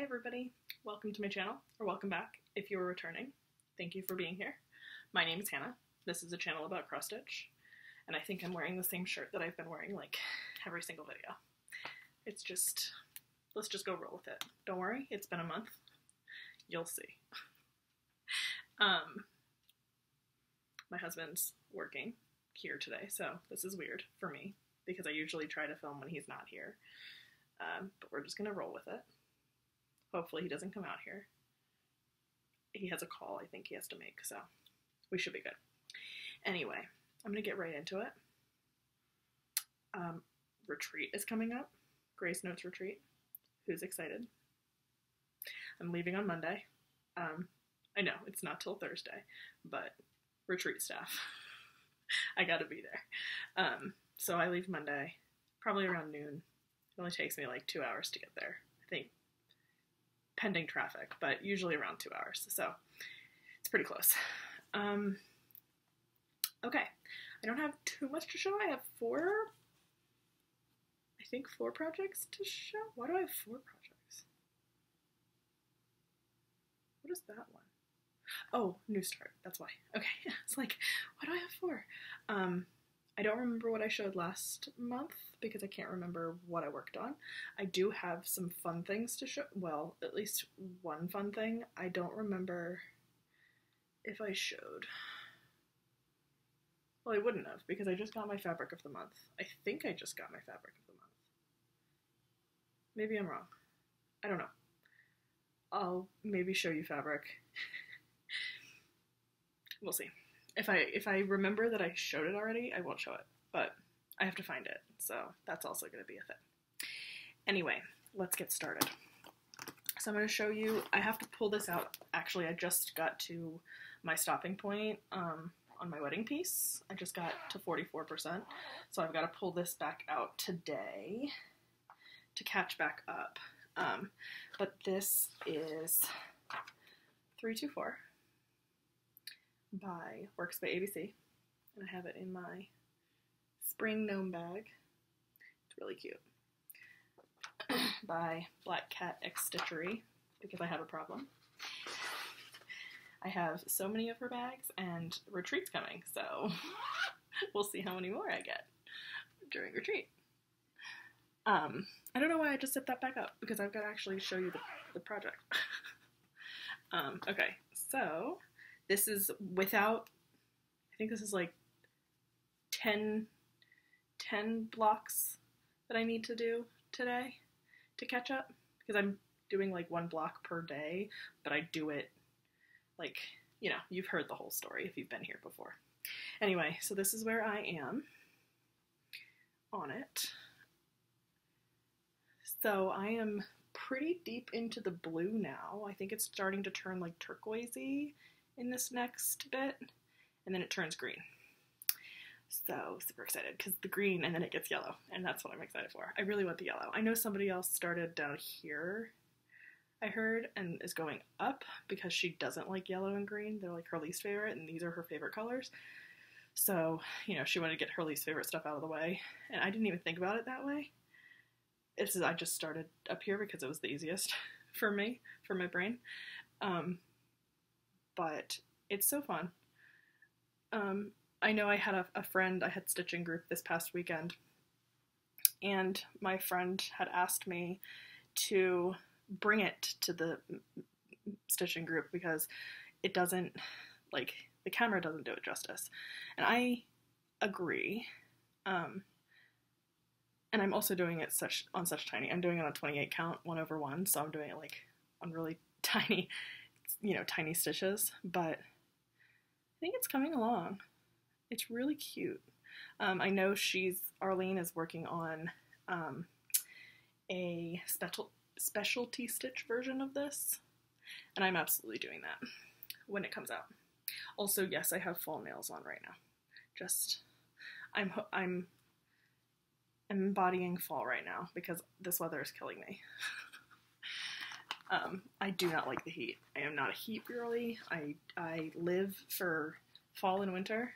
everybody, welcome to my channel, or welcome back if you're returning. Thank you for being here. My name is Hannah. This is a channel about cross stitch, and I think I'm wearing the same shirt that I've been wearing like every single video. It's just, let's just go roll with it. Don't worry, it's been a month. You'll see. My husband's working here today, so this is weird for me because I usually try to film when he's not here. But we're just gonna roll with it. Hopefully he doesn't come out here. He has a call I think he has to make, so we should be good. Anyway, I'm gonna get right into it. Retreat is coming up. Grace Notes Retreat. Who's excited? I'm leaving on Monday. I know, it's not till Thursday, but retreat staff. I gotta be there. So I leave Monday, probably around noon. It only takes me like 2 hours to get there, I think, pending traffic, but usually around 2 hours, so it's pretty close. Okay, I don't have too much to show. I have four projects to show. Why do I have 4 projects? What is that one? Oh, new start, that's why. Okay, it's like, why do I have 4? I don't remember what I showed last month because I can't remember what I worked on. I do have some fun things to show. Well, at least one fun thing. I don't remember if I showed. Well, I wouldn't have because I just got my fabric of the month. I think I just got my fabric of the month. Maybe I'm wrong. I don't know. I'll maybe show you fabric. We'll see. If I remember that I showed it already, I won't show it, but I have to find it, so that's also going to be a thing. Anyway, let's get started. So I'm going to show you, I have to pull this out. Actually, I just got to my stopping point on my wedding piece. I just got to 44%, so I've got to pull this back out today to catch back up. But this is 324. By WorksByABC, and I have it in my spring gnome bag. It's really cute. By Black Cat X Stitchery, because I have a problem. I have so many of her bags, and retreat's coming, so we'll see how many more I get during retreat. I don't know why I just set that back up, because I've got to actually show you the project. Okay, so this is without, I think this is like 10 blocks that I need to do today to catch up, because I'm doing like 1 block per day, but I do it like, you know, you've heard the whole story if you've been here before. Anyway, so this is where I am on it. So I am pretty deep into the blue now. I think it's starting to turn like turquoisey in this next bit, and then it turns green. So super excited because the green, and then it gets yellow, and that's what I'm excited for. I really want the yellow. I know somebody else started down here, I heard, and is going up because she doesn't like yellow and green. They're like her least favorite, and these are her favorite colors. So, you know, she wanted to get her least favorite stuff out of the way, and I didn't even think about it that way. I just started up here because it was the easiest for me, for my brain. But it's so fun. I know I had a friend, I had stitching group this past weekend, and my friend had asked me to bring it to the stitching group because it doesn't, like, the camera doesn't do it justice. And I agree. And I'm also doing it on such tiny, I'm doing it on 28 count, 1/1, so I'm doing it like on really tiny, you know, tiny stitches, but I think it's coming along. It's really cute. I know Arlene is working on a specialty stitch version of this, and I'm absolutely doing that when it comes out. Also, yes, I have fall nails on right now. Just, I'm embodying fall right now because this weather is killing me. I do not like the heat. I am not a heat girly. I live for fall and winter.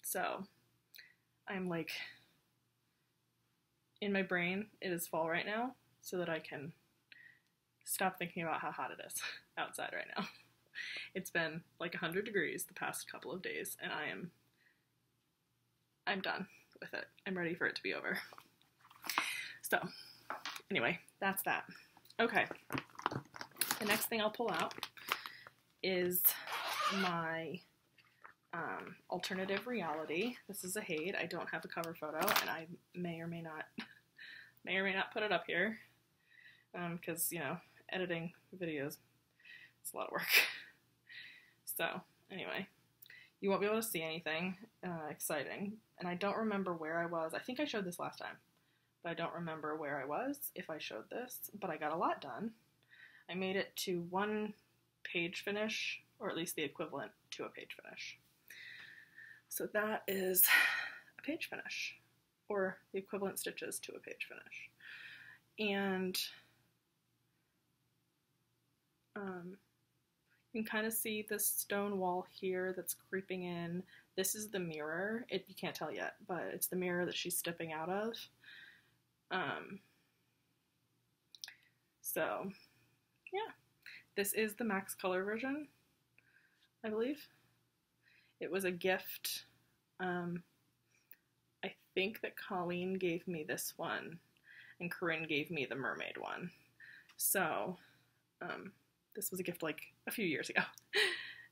So I'm like, in my brain, it is fall right now. so that I can stop thinking about how hot it is outside right now. It's been like 100 degrees the past couple of days, and I'm done with it. I'm ready for it to be over. So, anyway, that's that. Okay, the next thing I'll pull out is my alternative reality. This is a HAED. I don't have a cover photo, and I may or may not put it up here, because, you know, editing videos, it's a lot of work. So, anyway, you won't be able to see anything exciting, and I don't remember where I was. I think I showed this last time, but I don't remember where I was if I showed this, but I got a lot done. I made it to 1 page finish, or at least the equivalent to a page finish. So that is a page finish, or the equivalent stitches to a page finish. And you can kind of see this stone wall here that's creeping in. This is the mirror. You can't tell yet, but it's the mirror that she's stepping out of. So, yeah. This is the max color version, I believe. It was a gift. I think that Colleen gave me this one, and Corinne gave me the mermaid one. So, this was a gift like a few years ago.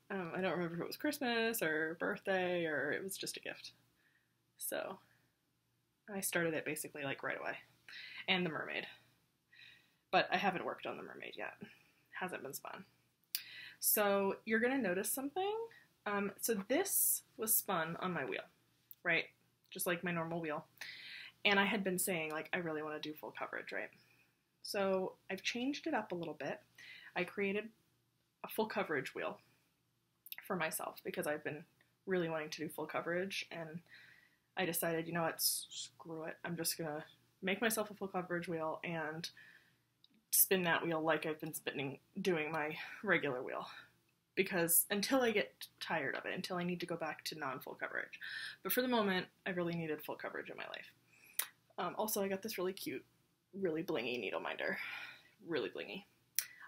I don't remember if it was Christmas or birthday, or it was just a gift. So, I started it basically like right away. And the mermaid. But I haven't worked on the mermaid yet. Hasn't been spun. So you're going to notice something. So this was spun on my wheel, right? Just like my normal wheel. And I had been saying, like, I really want to do full coverage, right? So I've changed it up a little bit. I created a full coverage wheel for myself because I've been really wanting to do full coverage, and I decided, you know what, screw it. I'm just going to make myself a full coverage wheel and spin that wheel like I've been doing my regular wheel, because until I get tired of it, until I need to go back to non-full coverage. But for the moment, I really needed full coverage in my life. Also, I got this really cute, really blingy needle minder. Really blingy.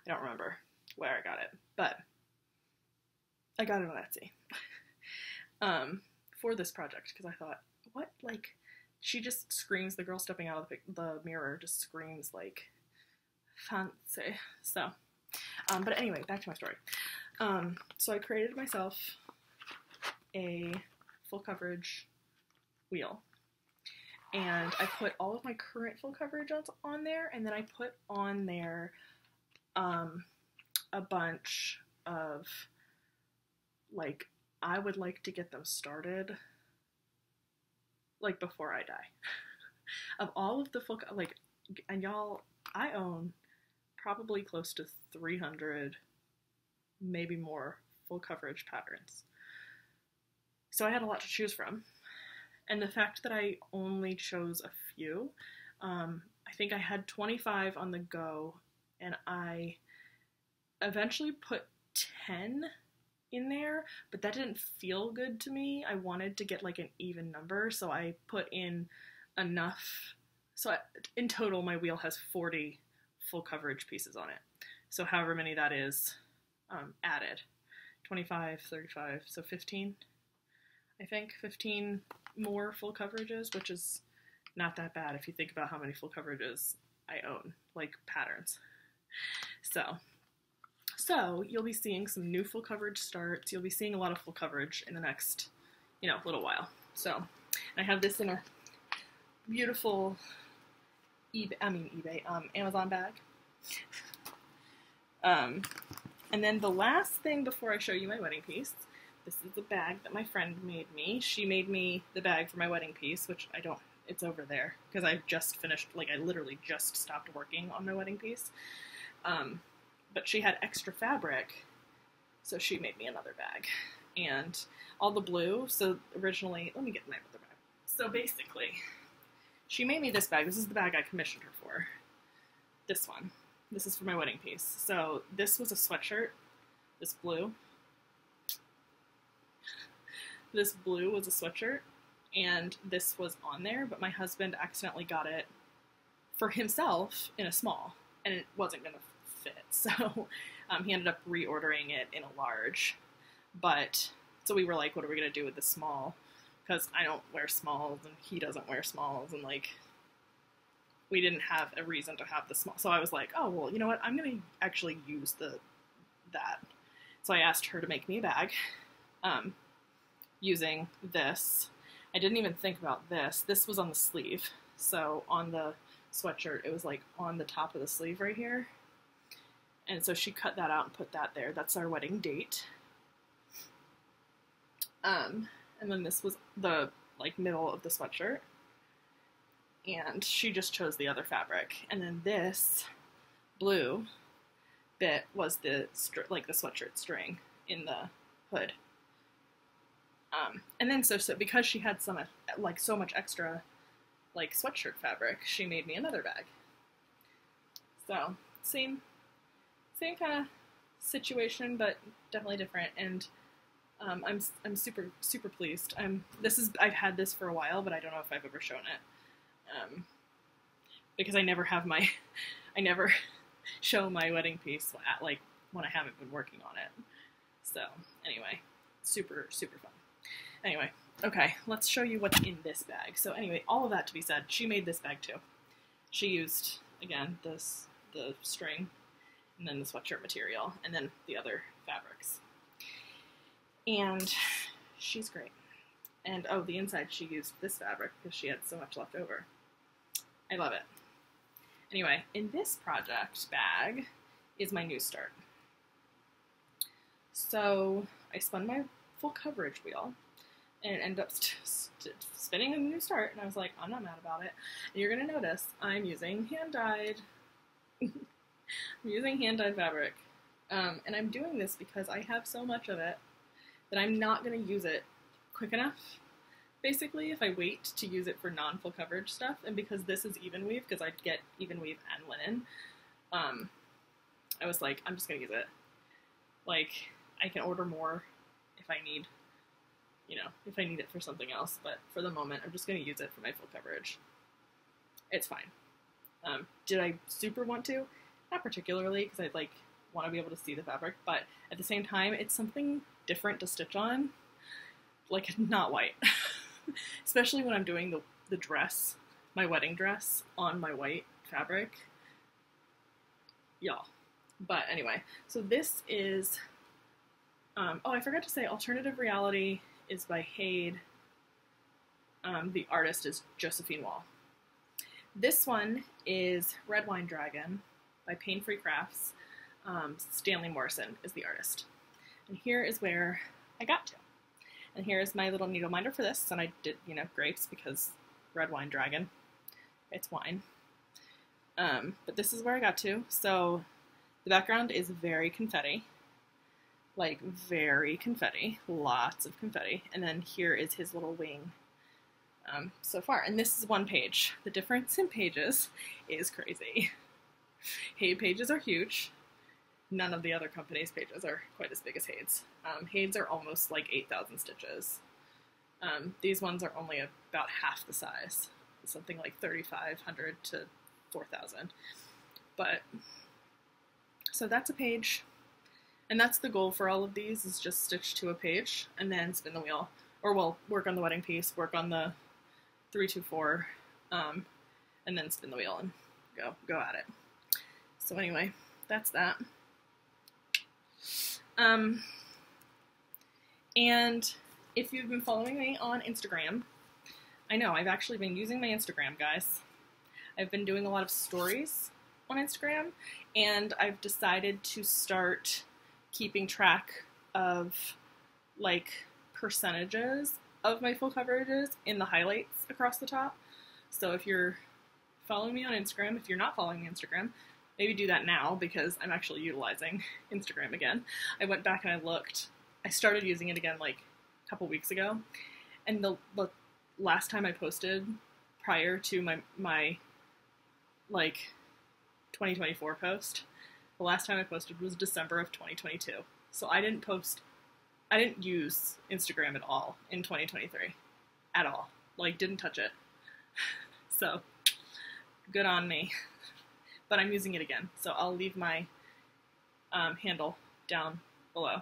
I don't remember where I got it, but I got it on Etsy for this project, because I thought, what, like, she just screams, the girl stepping out of the mirror just screams, like, fancy. So, but anyway, back to my story. So I created myself a full coverage wheel, and I put all of my current full coverage on there, and then I put on there a bunch of, like, I would like to get them started, like, before I die. Of all of the full, like, and y'all, I own probably close to 300, maybe more, full coverage patterns. So I had a lot to choose from. And the fact that I only chose a few, I think I had 25 on the go, and I eventually put 10 in there, but that didn't feel good to me. I wanted to get like an even number, so I put in enough. So in total, my wheel has 40 full coverage pieces on it. So however many that is added. 25, 35, so 15, I think. 15 more full coverages, which is not that bad if you think about how many full coverages I own, like patterns. So you'll be seeing some new full coverage starts. You'll be seeing a lot of full coverage in the next, little while. So I have this in a beautiful Amazon bag. And then the last thing before I show you my wedding piece, this is the bag that my friend made me. She made me the bag for my wedding piece, which it's over there, because I've just finished, I literally just stopped working on my wedding piece. But she had extra fabric, so she made me another bag. And all the blue, so originally, let me get my other bag. So basically, she made me this bag. This is the bag I commissioned her for. This one. This is for my wedding piece. So this was a sweatshirt, this blue. This blue was a sweatshirt, and this was on there, but my husband accidentally got it for himself in a small, and it wasn't going to fit. So he ended up reordering it in a large. But so we were like, what are we going to do with the small? Because I don't wear smalls and he doesn't wear smalls, and like we didn't have a reason to have the small. So I was like, oh well, you know what? I'm going to actually use that. So I asked her to make me a bag using this. I didn't even think about this. This was on the sleeve. So on the sweatshirt, it was like on the top of the sleeve right here. And so she cut that out and put that there. That's our wedding date. And then this was the like middle of the sweatshirt. And she just chose the other fabric. And then this blue bit was the like the sweatshirt string in the hood. And then so because she had some like so much extra like sweatshirt fabric, she made me another bag. So same kind of situation, but definitely different. And I'm super pleased. I've had this for a while, but I don't know if I've ever shown it. Because I never show my wedding piece at like when I haven't been working on it. So anyway, super fun. Anyway, okay, let's show you what's in this bag. So anyway, all of that to be said, she made this bag too. She used, again, the string, and then the sweatshirt material, and then the other fabrics. And she's great. And oh, the inside she used this fabric because she had so much left over. I love it. Anyway, in this project bag is my new start. So I spun my full coverage wheel, and it ended up spinning a new start, and I was like, I'm not mad about it. And you're going to notice I'm using hand-dyed. I'm using hand-dyed fabric. And I'm doing this because I have so much of it that I'm not going to use it quick enough, basically, if I wait to use it for non-full coverage stuff. And because this is even weave, because I'd get even weave and linen, I was like, I'm just going to use it. Like, I can order more if I need, if I need it for something else, but for the moment, I'm just going to use it for my full coverage. It's fine. Did I super want to? Not particularly, because I'd like want to be able to see the fabric, but at the same time, it's something different to stitch on, like not white. Especially when I'm doing the dress, my wedding dress, on my white fabric. Y'all. But anyway, so this is, oh, I forgot to say, Alternative Reality is by HAED. The artist is Josephine Wall. This one is Red Wine Dragon by Paine Free Crafts. Stanley Morrison is the artist. And here is where I got to. And here is my little needle minder for this. And I did, grapes because Red Wine Dragon, it's wine. But this is where I got to. So the background is very confetti. Like, very confetti. Lots of confetti. And then here is his little wing so far. And this is one page. The difference in pages is crazy. HAED pages are huge. None of the other companies' pages are quite as big as HAED's. HAED's are almost like 8,000 stitches. These ones are only about half the size. Something like 3,500 to 4,000. But, so that's a page. And that's the goal for all of these, is just stitch to a page and then spin the wheel. Or we'll work on the wedding piece, work on the 3-2-4, and then spin the wheel and go at it. So anyway, that's that. And if you've been following me on Instagram, I know I've actually been using my Instagram, guys. I've been doing a lot of stories on Instagram, and I've decided to start keeping track of like percentages of my full coverages in the highlights across the top. So if you're following me on Instagram, if you're not following me on Instagram, maybe do that now, because I'm actually utilizing Instagram again. I went back and I looked. I started using it again like a couple weeks ago, and the last time I posted prior to my like 2024 post, the last time I posted was December of 2022. So I didn't use Instagram at all in 2023. At all. Like, didn't touch it. So, good on me. But I'm using it again, so I'll leave my handle down below.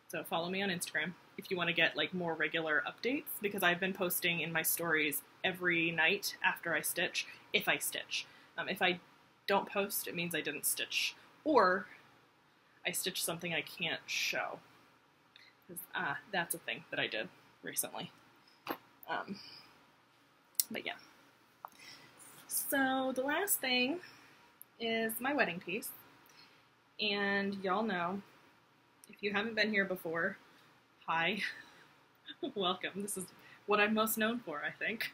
So follow me on Instagram if you want to get like more regular updates, because I've been posting in my stories every night after I stitch, if I stitch. If I don't post, it means I didn't stitch, or I stitched something I can't show. That's a thing that I did recently. But yeah. So the last thing is my wedding piece. And y'all know, if you haven't been here before, hi, welcome. This is what I'm most known for, I think.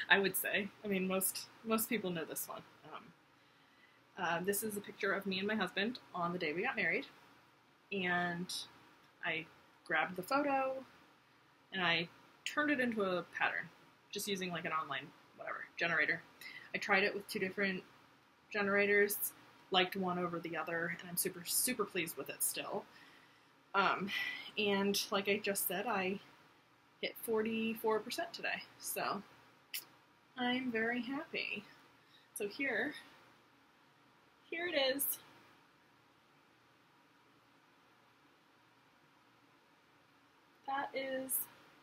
I would say. I mean, most people know this one. This is a picture of me and my husband on the day we got married. And I grabbed the photo and I turned it into a pattern, just using like an online, whatever, generator. I tried it with 2 different generators, liked one over the other, and I'm super, super pleased with it still. And like I just said, I hit 44% today, so I'm very happy. So here it is.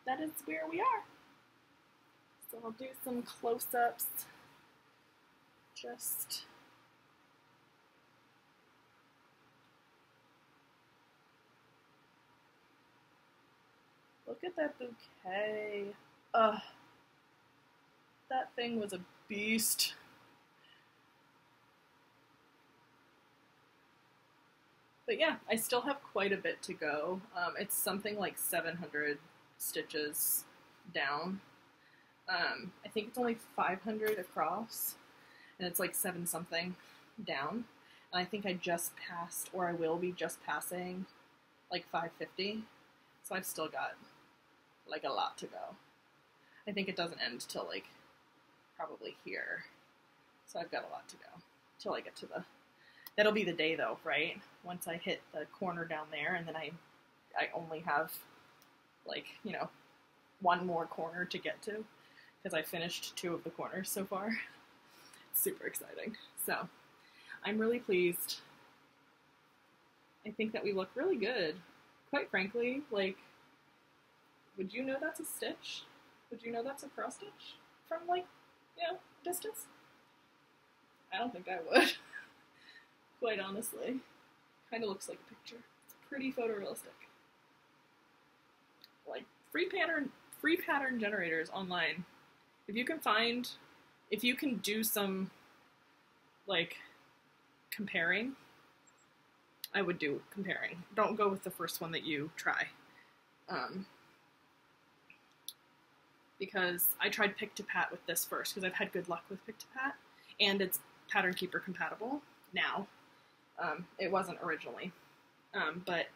That is where we are. So I'll do some close-ups. Just look at that bouquet. Ugh. That thing was a beast. But yeah, I still have quite a bit to go. It's something like 700 stitches down. I think it's only 500 across, and it's like 7 something down. And I think I just passed, or I will be just passing, like 550. So I've still got like a lot to go. I think it doesn't end till like probably here. So I've got a lot to go till I get to the, that'll be the day though, right? Once I hit the corner down there, and then I only have like, you know, 1 more corner to get to, because I finished 2 of the corners so far. It's super exciting. So I'm really pleased. I think that we look really good. Quite frankly, like, would you know that's a stitch? Would you know that's a cross stitch from, like, you know, distance? I don't think I would. Quite honestly. Kind of looks like a picture. It's pretty photorealistic. Like, free pattern generators online. If you can do some, like, comparing, I would do comparing. Don't go with the first one that you try. Because I tried Pick to Pat with this first, because I've had good luck with Pick to Pat, and it's Pattern Keeper compatible now. It wasn't originally. But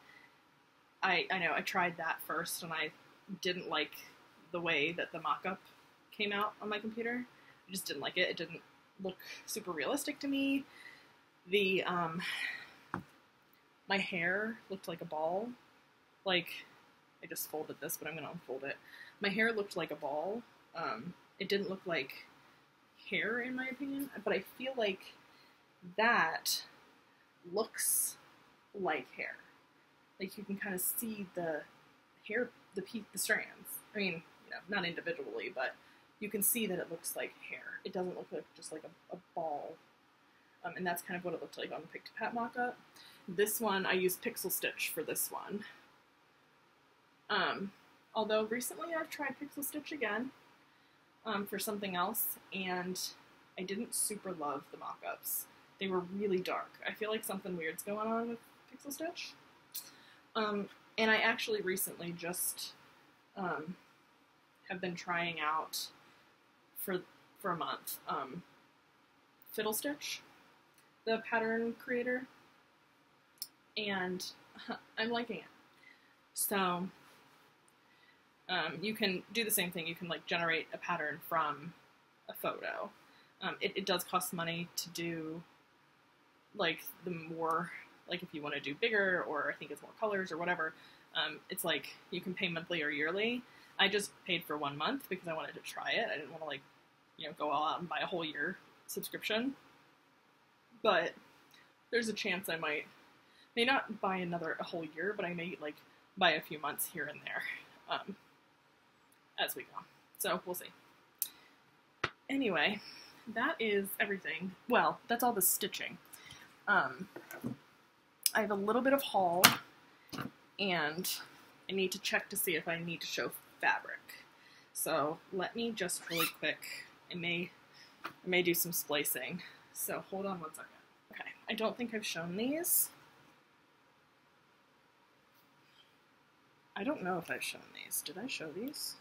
I know I tried that first, and I didn't like the way that the mock-up came out on my computer. I just didn't like it. It didn't look super realistic to me. The, my hair looked like a ball. Like, I just folded this, but I'm going to unfold it. My hair looked like a ball. It didn't look like hair, in my opinion, but I feel like that looks like hair. Like, you can kind of see the hair, the strands. I mean, you know, not individually, but you can see that it looks like hair. It doesn't look like just like a ball. And that's kind of what it looked like on the Pick to Pat mock-up. This one, I used Pixel Stitch for this one. Although recently I've tried Pixel Stitch again for something else, and I didn't super love the mock-ups. They were really dark. I feel like something weird's going on with Pixel Stitch. And I actually recently just have been trying out for a month Fiddle Stitch, the pattern creator, and I'm liking it. So you can do the same thing. You can like generate a pattern from a photo. It does cost money to do like the more, like if you want to do bigger, or I think it's more colors or whatever. It's like you can pay monthly or yearly. I just paid for 1 month because I wanted to try it. I didn't want to like, you know, go all out and buy a whole year subscription, but there's a chance I may not buy a whole year, but I may like buy a few months here and there as we go. So we'll see. Anyway, that is everything. Well, that's all the stitching. I have a little bit of haul, and I need to check to see if I need to show fabric. So let me just really quick, I may do some splicing. So hold on one second. Okay, I don't think I've shown these. I don't know if I've shown these. Did I show these?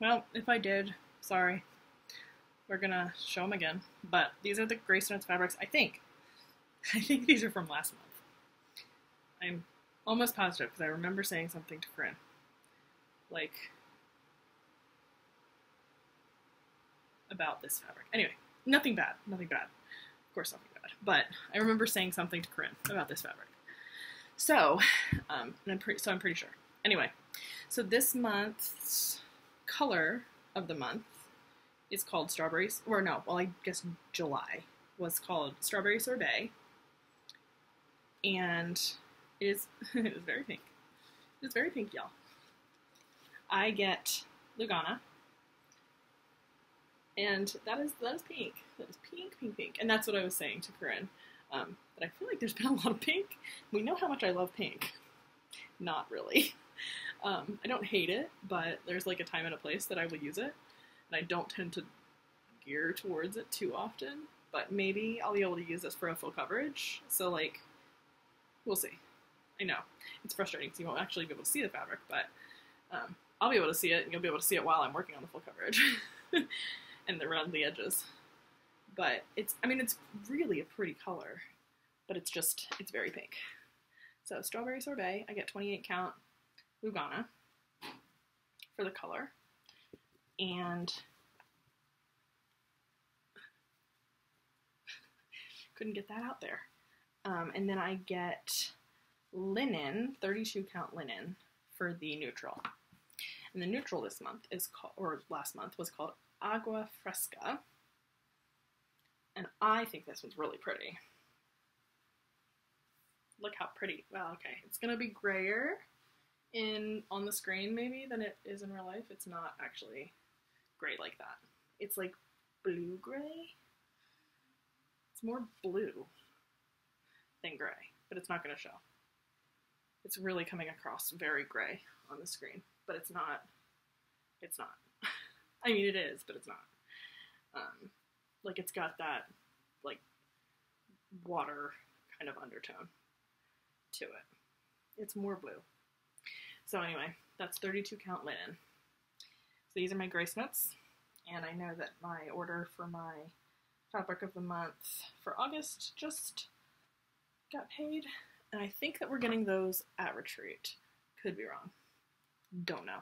Well, if I did, sorry. We're gonna show them again. But these are the Grace Notes fabrics, I think. I think these are from last month. I'm almost positive because I remember saying something to Corinne. Like, about this fabric. Anyway, nothing bad, nothing bad. Of course, nothing bad. But I remember saying something to Corinne about this fabric. So, I'm pretty sure. Anyway, so this month's color of the month is called Strawberries, or no, well, I guess July was called Strawberry Sorbet. And it is very pink. It's very pink, y'all. I get Lugana. And that is pink. That is pink, pink, pink. And that's what I was saying to Corinne. But I feel like there's been a lot of pink. We know how much I love pink. Not really. I don't hate it, but there's like a time and a place that I will use it. And I don't tend to gear towards it too often. But maybe I'll be able to use this for a full coverage. So like, we'll see. I know. It's frustrating because you won't actually be able to see the fabric, but I'll be able to see it, and you'll be able to see it while I'm working on the full coverage. And around the edges. But it's really a pretty color, but it's very pink. So Strawberry Sorbet, I get 28 count Lugana for the color. And couldn't get that out there. And then I get linen, 32 count linen for the neutral. And the neutral this month is called, or last month was called Agua Fresca. And I think this one's really pretty. Look how pretty. Well, okay. It's going to be grayer on the screen maybe than it is in real life. It's not actually gray like that. It's like blue gray. It's more blue than gray, but it's not going to show. It's really coming across very gray on the screen, but it's not. It's not. I mean, it is, but it's not. Like, it's got that, like, water kind of undertone to it. It's more blue. So anyway, that's 32 count linen. So these are my Grace Notes, and I know that my order for my fabric of the month for August just got paid, and I think that we're getting those at Retreat. Could be wrong. Don't know.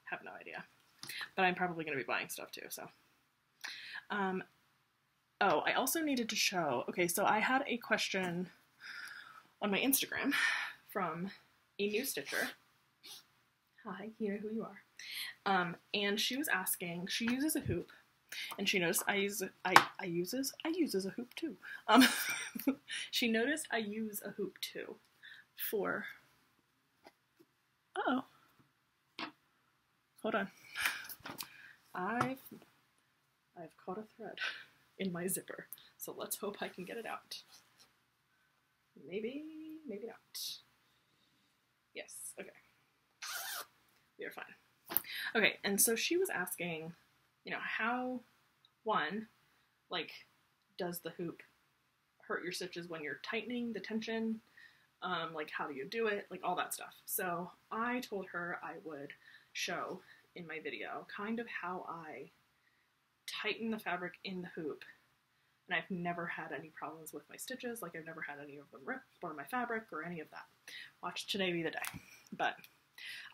Have no idea. But I'm probably going to be buying stuff too, so. Oh, I also needed to show, okay, so I had a question on my Instagram from a new stitcher. Hi, you know who you are. And she was asking, she uses a hoop, and she noticed I uses a hoop too. She noticed I use a hoop too for, uh-oh, hold on. I've caught a thread in my zipper, so let's hope I can get it out. Maybe, maybe not. Yes, okay. We are fine. Okay, and so she was asking, you know, how, one, like, does the hoop hurt your stitches when you're tightening the tension? Like, how do you do it? Like, all that stuff. So I told her I would show in my video kind of how I tighten the fabric in the hoop, and I've never had any problems with my stitches. Like, I've never had any of them rip or my fabric or any of that. Watch today be the day. But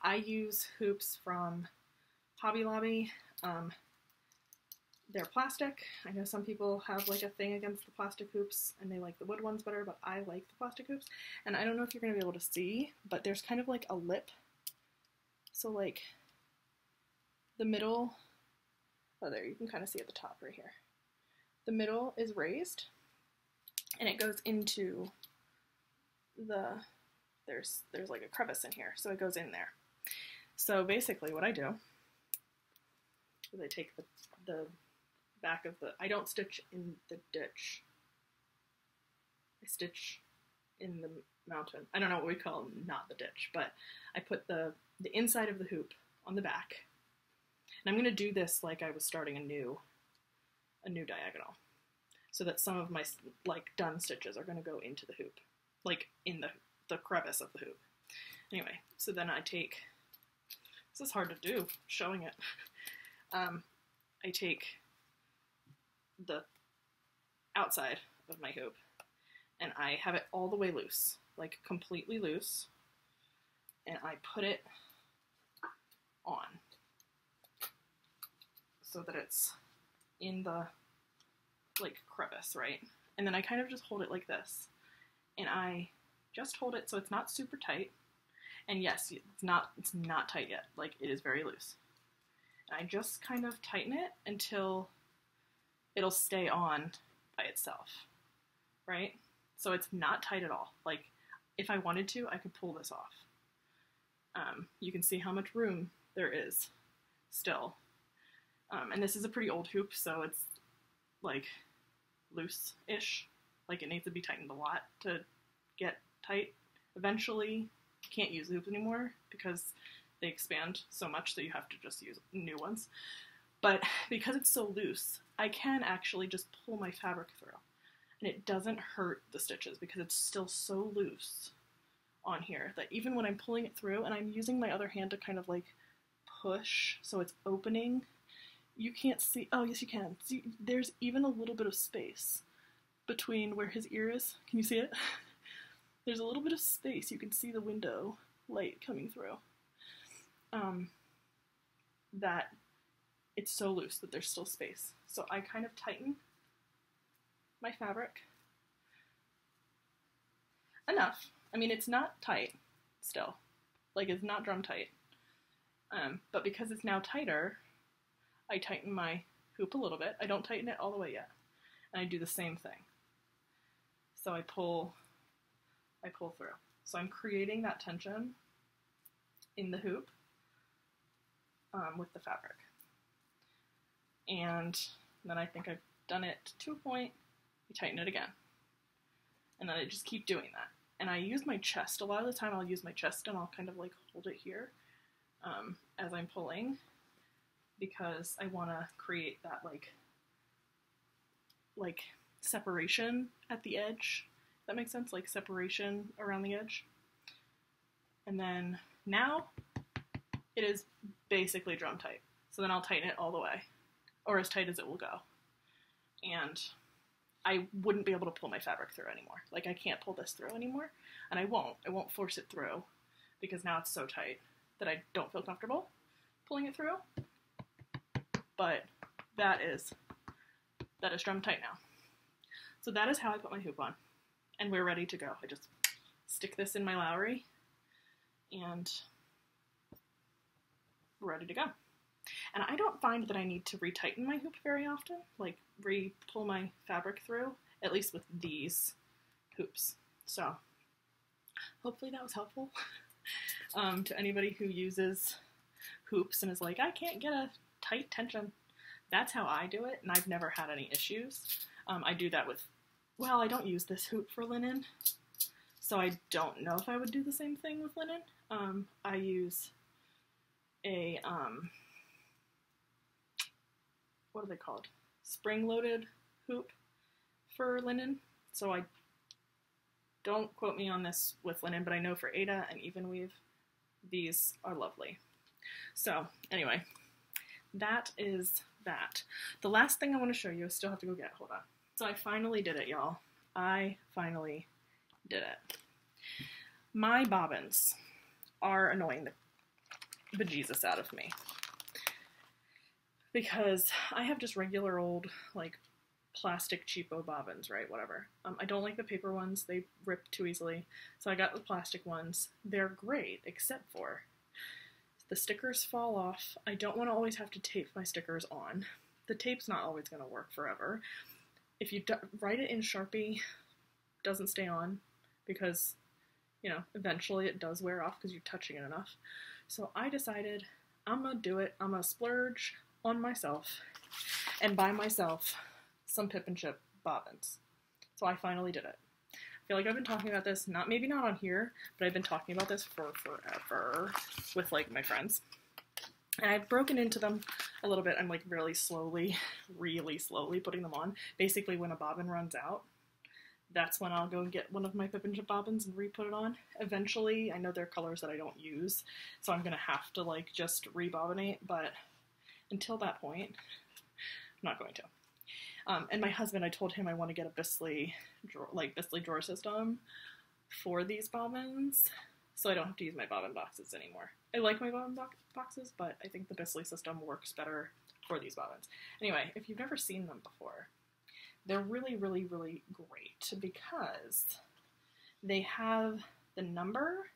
I use hoops from Hobby Lobby. They're plastic. I know some people have like a thing against the plastic hoops and they like the wood ones better, but I like the plastic hoops. And I don't know if you're going to be able to see, but there's kind of like a lip. So like the middle, oh there, you can kind of see at the top right here. the middle is raised, and it goes into there's like a crevice in here, so it goes in there. So basically what I do is I take the back of I don't stitch in the ditch. I stitch in the mountain. I don't know what we call not the ditch, but I put the inside of the hoop on the back. And I'm going to do this like I was starting a new diagonal, so that some of my like done stitches are going to go into the hoop, like in the crevice of the hoop. Anyway, so then I take, this is hard to do, showing it. I take the outside of my hoop and I have it all the way loose, like completely loose, and I put it on so that it's in the like crevice, right? And then I kind of just hold it like this, and I just hold it so it's not super tight. And yes, it's not tight yet, like it is very loose. And I just kind of tighten it until it'll stay on by itself, right? So it's not tight at all. Like if I wanted to, I could pull this off. You can see how much room there is still. And this is a pretty old hoop, so it's like loose-ish. Like it needs to be tightened a lot to get tight. Eventually, you can't use the hoops anymore because they expand so much that you have to just use new ones. But because it's so loose, I can actually just pull my fabric through. And it doesn't hurt the stitches because it's still so loose on here that even when I'm pulling it through and I'm using my other hand to kind of like push so it's opening, you can't see, oh yes you can, see there's even a little bit of space between where his ear is. Can you see it? There's a little bit of space, you can see the window light coming through. That it's so loose that there's still space. So I kind of tighten my fabric enough. I mean, it's not tight still, like it's not drum tight, but because it's now tighter, I tighten my hoop a little bit. I don't tighten it all the way yet, and I do the same thing. So I pull through. So I'm creating that tension in the hoop with the fabric, and then I think I've done it to a point. I tighten it again, and then I just keep doing that. And I use my chest. A lot of the time I'll use my chest and I'll kind of like hold it here as I'm pulling, because I want to create that like separation at the edge. That makes sense? Like separation around the edge. And then now it is basically drum tight. So then I'll tighten it all the way, or as tight as it will go. And I wouldn't be able to pull my fabric through anymore. Like I can't pull this through anymore, and I won't force it through because now it's so tight that I don't feel comfortable pulling it through. But that is drum tight now. So that is how I put my hoop on, and we're ready to go. I just stick this in my Lowry and we're ready to go. And I don't find that I need to retighten my hoop very often, like re-pull my fabric through, at least with these hoops. So hopefully that was helpful to anybody who uses hoops and is like, I can't get a tight tension. That's how I do it, and I've never had any issues. I do that with, well, I don't use this hoop for linen, so I don't know if I would do the same thing with linen. I use a, what are they called? Spring-loaded hoop for linen. So don't quote me on this with linen, but I know for Aida and Even Weave, these are lovely. So anyway, that is that. The last thing I want to show you, I still have to go get, hold on. So I finally did it, y'all. I finally did it. My bobbins are annoying the bejesus out of me, because I have just regular old, like, plastic cheapo bobbins, right, whatever. I don't like the paper ones, they rip too easily, so I got the plastic ones. They're great, except for the stickers fall off. I don't want to always have to tape my stickers on. The tape's not always going to work forever. if you write it in Sharpie, it doesn't stay on because, you know, eventually it does wear off because you're touching it enough. So I decided I'm gonna do it. I'm gonna splurge on myself and buy myself some Pip and Chip bobbins. So I finally did it. I feel like I've been talking about this, maybe not on here, but I've been talking about this for forever with like my friends. And I've broken into them a little bit. I'm like really slowly putting them on. Basically when a bobbin runs out, that's when I'll go and get one of my Pip and Chip bobbins and re-put it on. Eventually, I know there are colors that I don't use, so I'm gonna have to like just rebobinate, but until that point, I'm not going to. And my husband, I told him I want to get a Bisley drawer system for these bobbins, so I don't have to use my bobbin boxes anymore. I like my bobbin boxes, but I think the Bisley system works better for these bobbins. Anyway, if you've never seen them before, they're really, really, really great because they have the number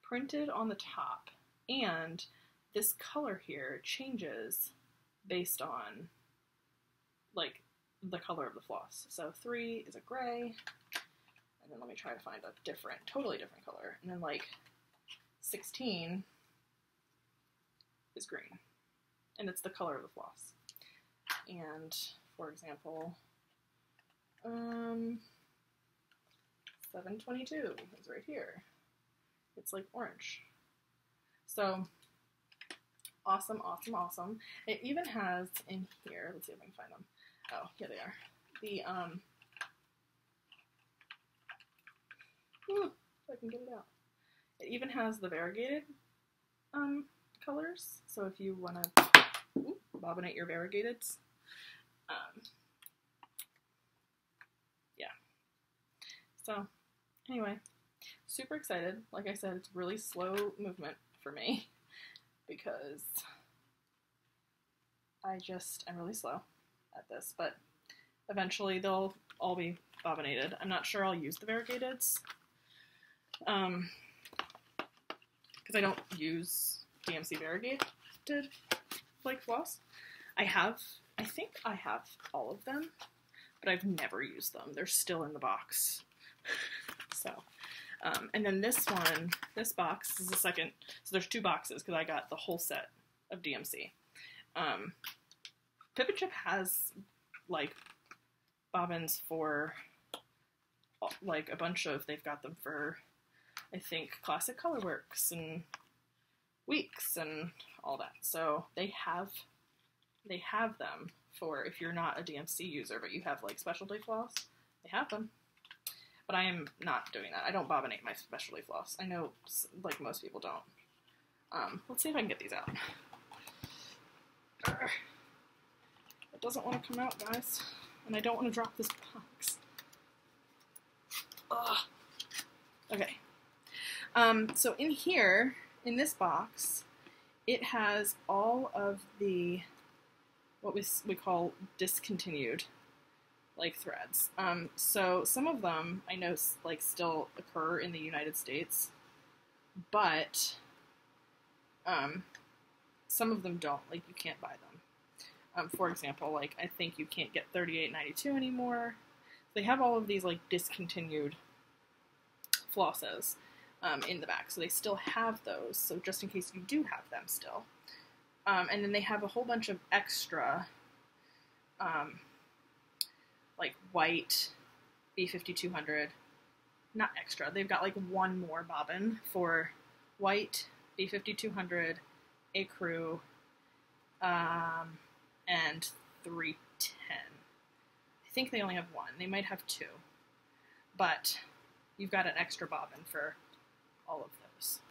printed on the top, and this color here changes based on like the color of the floss. So 3 is a gray, and then let me try to find a totally different color, and then like 16 is green, and it's the color of the floss. And for example, 722 is right here. It's like orange. So awesome, awesome, awesome. It even has in here, let's see if I can find them. Oh, here they are. The, if I can get it out. It even has the variegated colors. So if you want to bobbinate your variegateds, yeah. So anyway, super excited. Like I said, it's really slow movement for me because I'm really slow at this, but eventually they'll all be bobbinated. I'm not sure I'll use the variegateds because I don't use DMC variegated like floss. I think I have all of them, but I've never used them. They're still in the box. So, and then this box is the second, so there's 2 boxes because I got the whole set of DMC. Pip and Chip has like bobbins for like a bunch of, they've got them for I think Classic Colorworks and Weeks and all that. So they have them for if you're not a DMC user but you have like specialty floss, they have them. But I am not doing that. I don't bobbinate my specialty floss. I know like most people don't. Let's see if I can get these out. It doesn't want to come out, guys. And I don't want to drop this box. Ugh. Okay. So in here, in this box, it has all of the, what we call discontinued, like, threads. So some of them, I know, like, still occur in the United States, but some of them don't. Like, you can't buy them. For example, like, I think you can't get 38.92 anymore. They have all of these, like, discontinued flosses in the back, so they still have those, so just in case you do have them still. And then they have a whole bunch of extra, like, white B5200, not extra, they've got, like, one more bobbin for white B5200, Ecru, and 310. I think they only have one. They might have 2. But you've got an extra bobbin for all of those.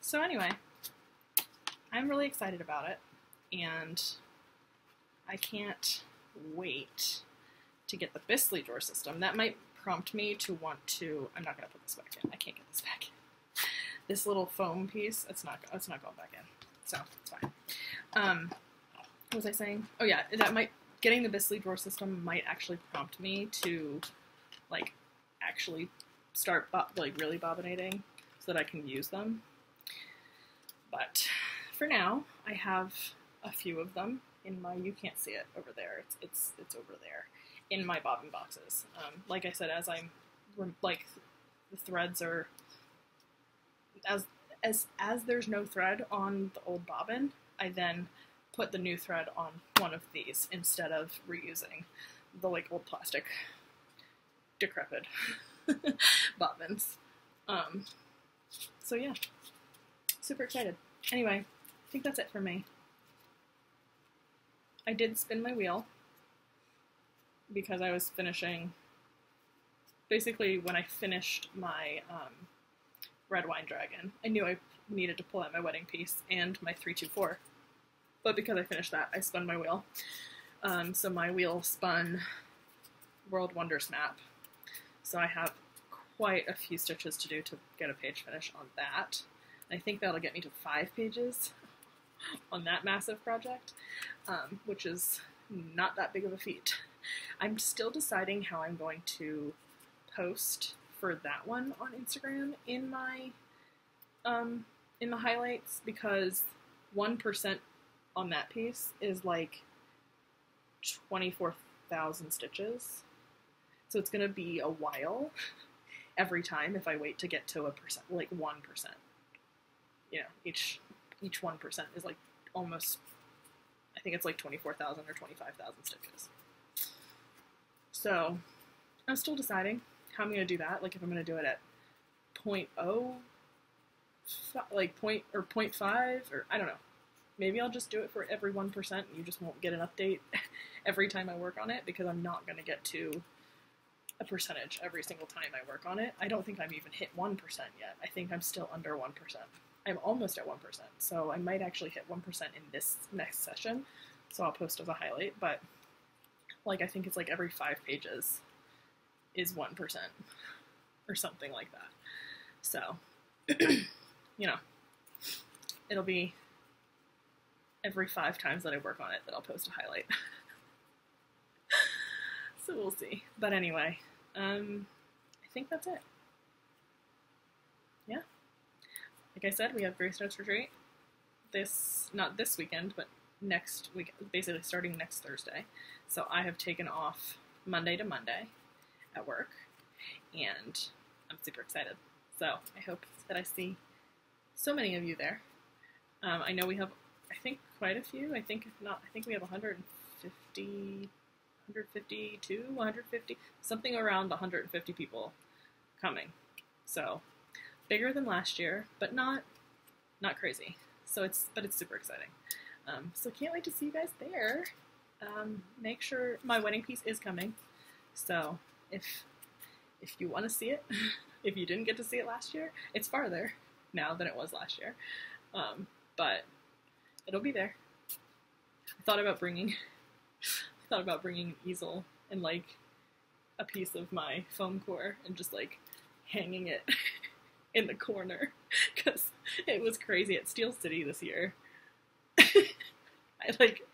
So anyway, I'm really excited about it, and I can't wait to get the Bisley drawer system. That might prompt me to want to, I'm not going to put this back in. I can't get this back in. This little foam piece, it's not going back in. So, it's fine. What was I saying? Oh yeah, getting the Bisley drawer system might actually prompt me to, like, actually start, really bobbinating so that I can use them. But for now, I have a few of them, in my, you can't see it over there, it's over there, in my bobbin boxes. Like I said, as I'm, like, the threads are, as there's no thread on the old bobbin, I then put the new thread on one of these instead of reusing the, like, old plastic, decrepit bobbins. So yeah, super excited. Anyway, I think that's it for me. I did spin my wheel because I was finishing, basically when I finished my red wine dragon, I knew I needed to pull out my wedding piece and my 324, but because I finished that, I spun my wheel. So my wheel spun World Wonders map, so I have quite a few stitches to do to get a page finish on that. I think that'll get me to 5 pages on that massive project, which is not that big of a feat. I'm still deciding how I'm going to post for that one on Instagram in my in the highlights, because 1% on that piece is like 24,000 stitches, so it's gonna be a while every time if I wait to get to a percent, like 1%. You know, each 1% is like almost, I think it's like 24,000 or 25,000 stitches. So I'm still deciding how I'm going to do that. Like if I'm going to do it at 0.0, like 0.5, or I don't know. Maybe I'll just do it for every 1% and you just won't get an update every time I work on it, because I'm not going to get to a percentage every single time I work on it. I don't think I've even hit 1% yet. I think I'm still under 1%. I'm almost at 1%, so I might actually hit 1% in this next session, so I'll post as a highlight, but like I think it's like every 5 pages is 1% or something like that. So, you know, it'll be every 5 times that I work on it that I'll post a highlight. So we'll see. But anyway, I think that's it. Yeah. Like I said, we have Grace Notes Retreat not this weekend, but next week, basically starting next Thursday. So I have taken off Monday to Monday at work, and I'm super excited. So I hope that I see so many of you there. I know we have, I think, quite a few. I think if not, I think we have 150, something around 150 people coming. So bigger than last year, but not crazy. So it's super exciting. So can't wait to see you guys there. Make sure my wedding piece is coming. So if you want to see it, if you didn't get to see it last year, it's farther now than it was last year. But it'll be there. I thought about bringing an easel and like a piece of my foam core and just like hanging it in the corner, because it was crazy at Steel City this year. I like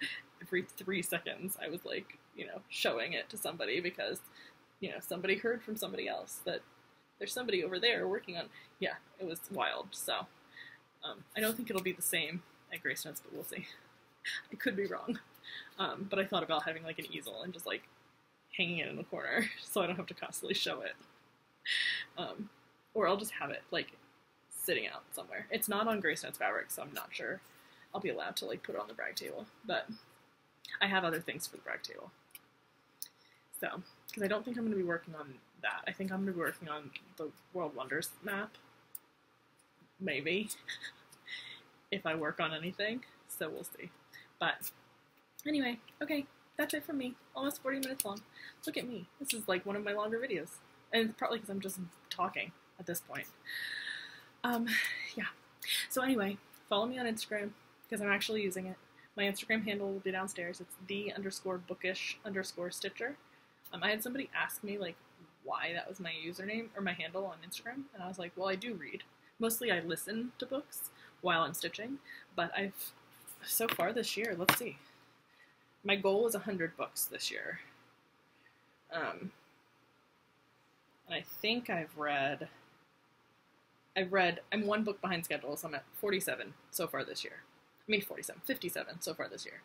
every 3 seconds I was like, you know, showing it to somebody, because, you know, somebody heard from somebody else that there's somebody over there working on, yeah, it was wild. So I don't think it'll be the same at Grace Notes, but we'll see. I could be wrong. But I thought about having like an easel and just like hanging it in the corner so I don't have to constantly show it. Or I'll just have it like sitting out somewhere. It's not on Grace Notes fabric, so I'm not sure I'll be allowed to like put it on the brag table, but I have other things for the brag table. So, because I don't think I'm going to be working on that. I think I'm going to be working on the World Wonders map. Maybe. If I work on anything. So we'll see. But anyway, okay, that's it from me. Almost 40 minutes long. Look at me. This is like one of my longer videos. And it's probably because I'm just talking at this point. Yeah. So anyway, follow me on Instagram, because I'm actually using it. My Instagram handle will be downstairs. It's the_bookish_stitcher. I had somebody ask me like why that was my username or my handle on Instagram, and I was like, well, I do read. Mostly I listen to books while I'm stitching, but I've, so far this year, let's see. My goal is 100 books this year. And I think I'm 1 book behind schedule, so I'm at 47 so far this year. I mean 57 so far this year.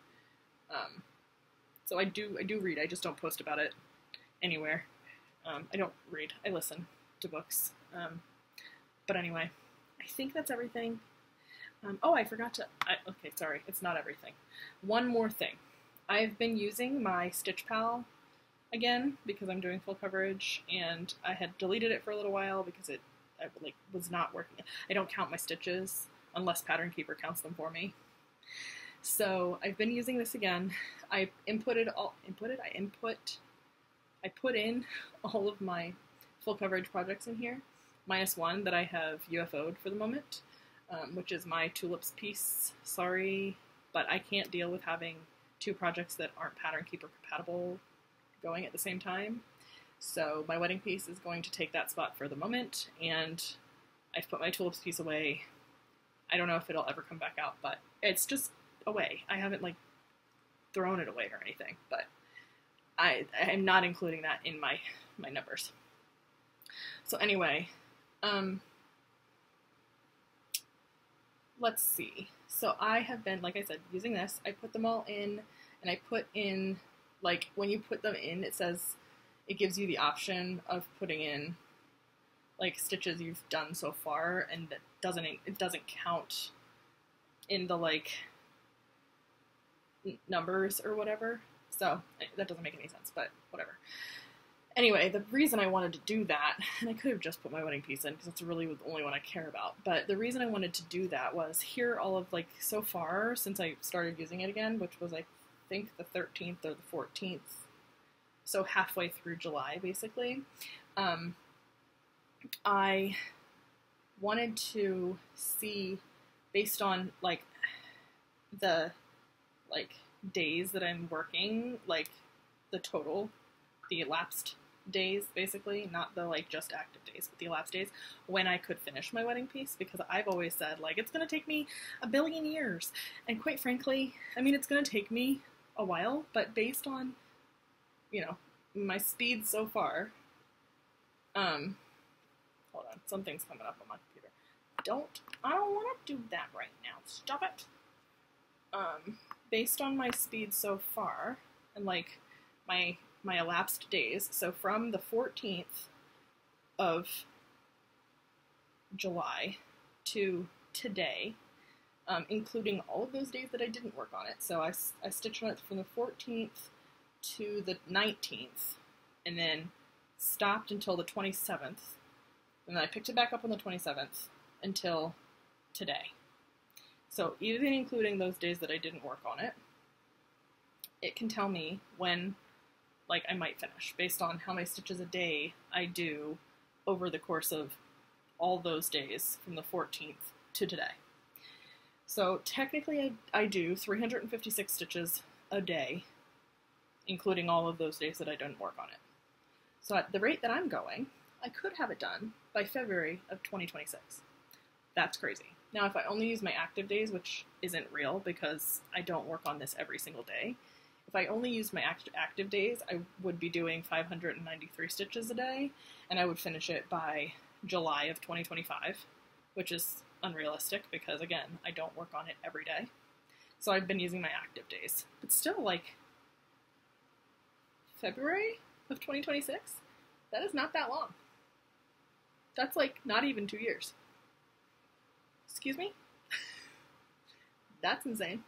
So I do read, I just don't post about it anywhere. I don't read, I listen to books. But anyway, I think that's everything. Oh, I forgot to, okay, sorry, it's not everything. One more thing. I've been using my Stitch Pal again because I'm doing full coverage, and I had deleted it for a little while because it was not working. I don't count my stitches unless Pattern Keeper counts them for me. So I've been using this again. I put in all of my full coverage projects in here, minus one that I have UFO'd for the moment, which is my tulips piece. Sorry, but I can't deal with having two projects that aren't Pattern Keeper compatible going at the same time. So my wedding piece is going to take that spot for the moment, and I've put my tulips piece away. I don't know if it'll ever come back out, but it's just away. I haven't like thrown it away or anything, but I'm not including that in my numbers. So anyway, let's see. So I have been, like I said, using this. I put them all in, and I put in, like, when you put them in, it says, it gives you the option of putting in, like, stitches you've done so far, and it doesn't count in the, like, numbers or whatever. So that doesn't make any sense, but whatever. Anyway, the reason I wanted to do that, and I could have just put my wedding piece in because it's really the only one I care about, but the reason I wanted to do that was here all of, like, so far since I started using it again, which was, I think, the 13th or the 14th, so halfway through July, basically, I wanted to see, based on, like, the, like, days that I'm working, like, the total, the elapsed days, basically, not the, like, just active days, but the elapsed days, when I could finish my wedding piece, because I've always said, like, it's gonna take me a billion years, and quite frankly, I mean, it's gonna take me a while, but based on, you know, my speed so far, hold on, something's coming up on my computer. I don't want to do that right now, stop it! Based on my speed so far, and, like, my elapsed days, so from the 14th of July to today, including all of those days that I didn't work on it, so I stitched on it from the 14th to the 19th, and then stopped until the 27th, and then I picked it back up on the 27th until today. So even including those days that I didn't work on it, it can tell me when, like, I might finish, based on how many stitches a day I do over the course of all those days from the 14th to today. So technically I do 356 stitches a day, including all of those days that I didn't work on it. So at the rate that I'm going, I could have it done by February of 2026. That's crazy. Now, if I only use my active days, which isn't real because I don't work on this every single day, if I only used my active days, I would be doing 593 stitches a day, and I would finish it by July of 2025, which is unrealistic because, again, I don't work on it every day. So I've been using my active days. But still, like, February of 2026? That is not that long. That's, like, not even 2 years. Excuse me? That's insane.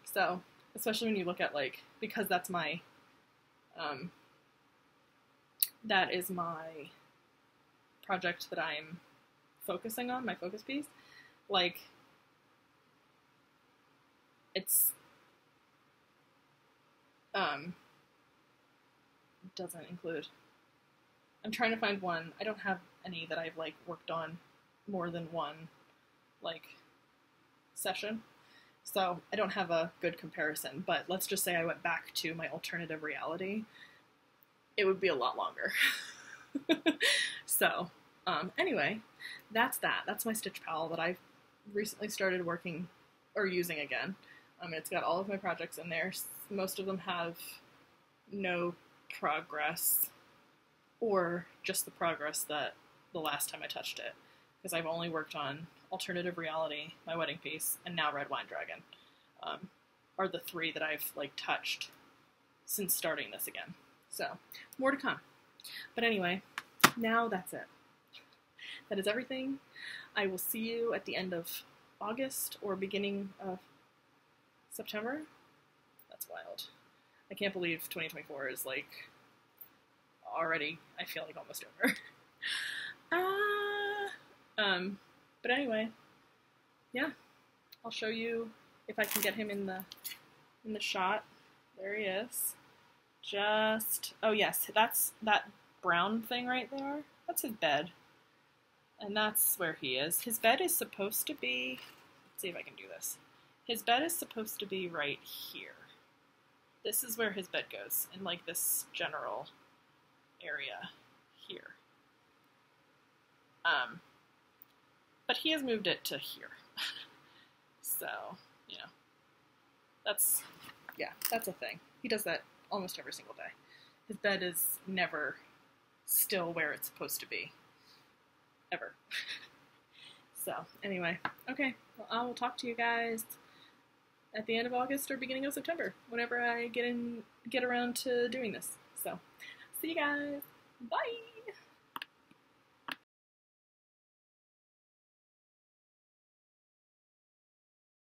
So, especially when you look at, like, because that's my, that is my project that I'm focusing on, my focus piece, like, it's, doesn't include, I'm trying to find one, I don't have any that I've, like, worked on more than one, like, session. So I don't have a good comparison, but let's just say I went back to my alternative reality, it would be a lot longer. So, anyway, that's that. That's my Stitch Pal that I've recently started working, or using again. It's got all of my projects in there. Most of them have no progress, or just the progress that the last time I touched it, because I've only worked on Alternative Reality, my wedding piece, and now Red Wine Dragon. are the 3 that I've like touched since starting this again. So more to come. But anyway, now that's it. That is everything. I will see you at the end of August or beginning of September. That's wild. I can't believe 2024 is like already, I feel like almost over. But anyway, yeah, I'll show you if I can get him in the shot. There he is. Just, oh yes, that's that brown thing right there. That's his bed. And that's where he is. His bed is supposed to be, let's see if I can do this. His bed is supposed to be right here. This is where his bed goes, in like this general area here. But he has moved it to here. So, you know, that's a thing. He does that almost every single day. His bed is never still where it's supposed to be. Ever. So, anyway, okay, well, I will talk to you guys at the end of August or beginning of September, whenever I get around to doing this. So, see you guys. Bye!